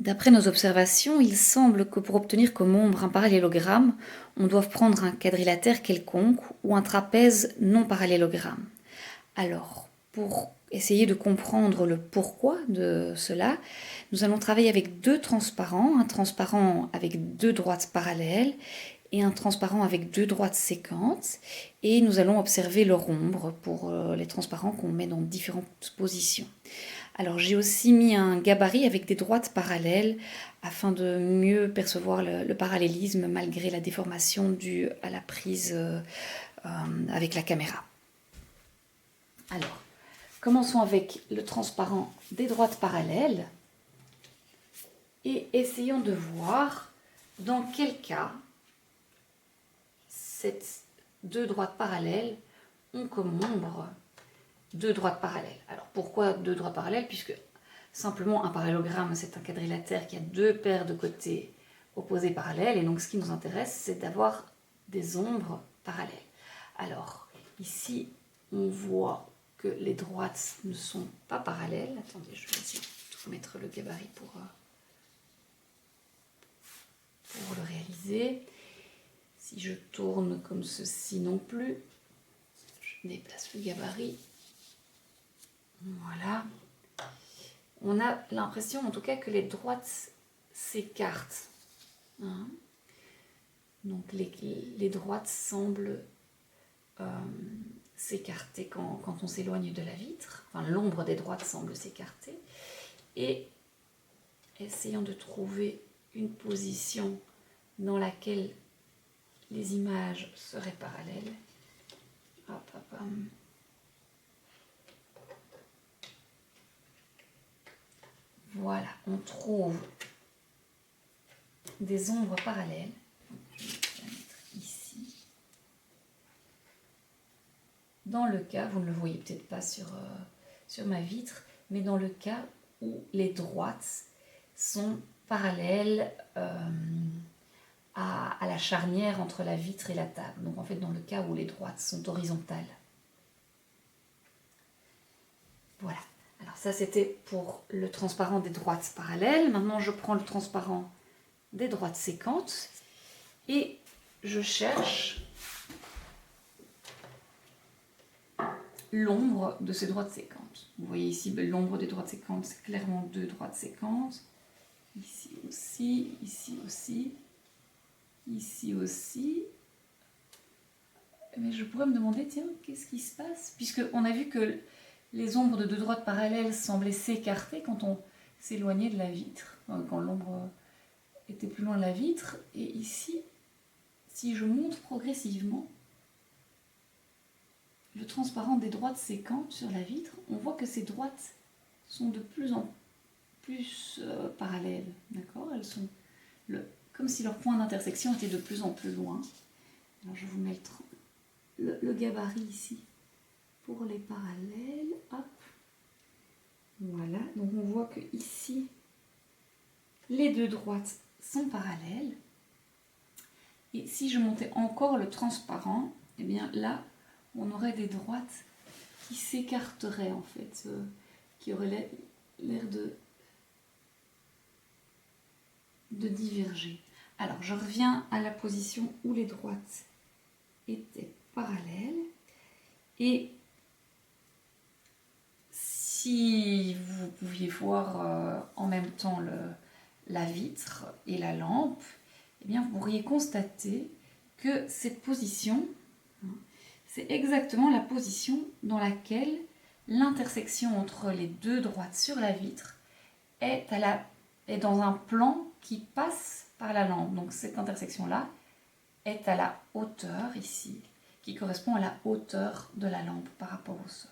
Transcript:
D'après nos observations, il semble que pour obtenir comme ombre un parallélogramme, on doive prendre un quadrilatère quelconque ou un trapèze non parallélogramme. Alors, pour essayer de comprendre le pourquoi de cela, nous allons travailler avec deux transparents, un transparent avec deux droites parallèles et un transparent avec deux droites séquentes, et nous allons observer leur ombre pour les transparents qu'on met dans différentes positions. Alors j'ai aussi mis un gabarit avec des droites parallèles afin de mieux percevoir le parallélisme malgré la déformation due à la prise avec la caméra. Alors, commençons avec le transparent des droites parallèles et essayons de voir dans quel cas ces deux droites parallèles ont comme ombre deux droites parallèles. Alors pourquoi deux droites parallèles? Puisque simplement un parallélogramme, c'est un quadrilatère qui a deux paires de côtés opposés parallèles, et donc ce qui nous intéresse, c'est d'avoir des ombres parallèles. Alors ici, on voit que les droites ne sont pas parallèles. Attendez, je vais essayer de mettre le gabarit pour le réaliser. Si je tourne comme ceci non plus, je déplace le gabarit. Voilà. On a l'impression en tout cas que les droites s'écartent. Hein? Donc les droites semblent s'écarter quand on s'éloigne de la vitre. Enfin, l'ombre des droites semble s'écarter. Et essayons de trouver une position dans laquelle les images seraient parallèles. Hop, hop, hop. Voilà, on trouve des ombres parallèles. Je vais la mettre ici. Dans le cas, vous ne le voyez peut-être pas sur ma vitre, mais dans le cas où les droites sont parallèles à la charnière entre la vitre et la table. Donc en fait, dans le cas où les droites sont horizontales. Voilà. Alors ça, c'était pour le transparent des droites parallèles. Maintenant, je prends le transparent des droites séquentes et je cherche l'ombre de ces droites séquentes. Vous voyez ici, l'ombre des droites séquentes, c'est clairement deux droites séquentes. Ici aussi, ici aussi, ici aussi. Mais je pourrais me demander, tiens, qu'est-ce qui se passe? Puisqu'on a vu que les ombres de deux droites parallèles semblaient s'écarter quand on s'éloignait de la vitre, quand l'ombre était plus loin de la vitre. Et ici, si je monte progressivement le transparent des droites séquentes sur la vitre, on voit que ces droites sont de plus en plus parallèles. D'accord? Elles sont comme si leur point d'intersection était de plus en plus loin. Alors je vous mets le gabarit ici pour les parallèles. Hop. Voilà, donc on voit que ici les deux droites sont parallèles. Et si je montais encore le transparent, eh bien là, on aurait des droites qui s'écarteraient en fait, qui auraient l'air de diverger. Alors, je reviens à la position où les droites étaient parallèles. Et si vous pouviez voir en même temps la vitre et la lampe, eh bien, vous pourriez constater que cette position, c'est exactement la position dans laquelle l'intersection entre les deux droites sur la vitre est dans un plan qui passe par la lampe. Donc cette intersection-là est à la hauteur ici, qui correspond à la hauteur de la lampe par rapport au sol.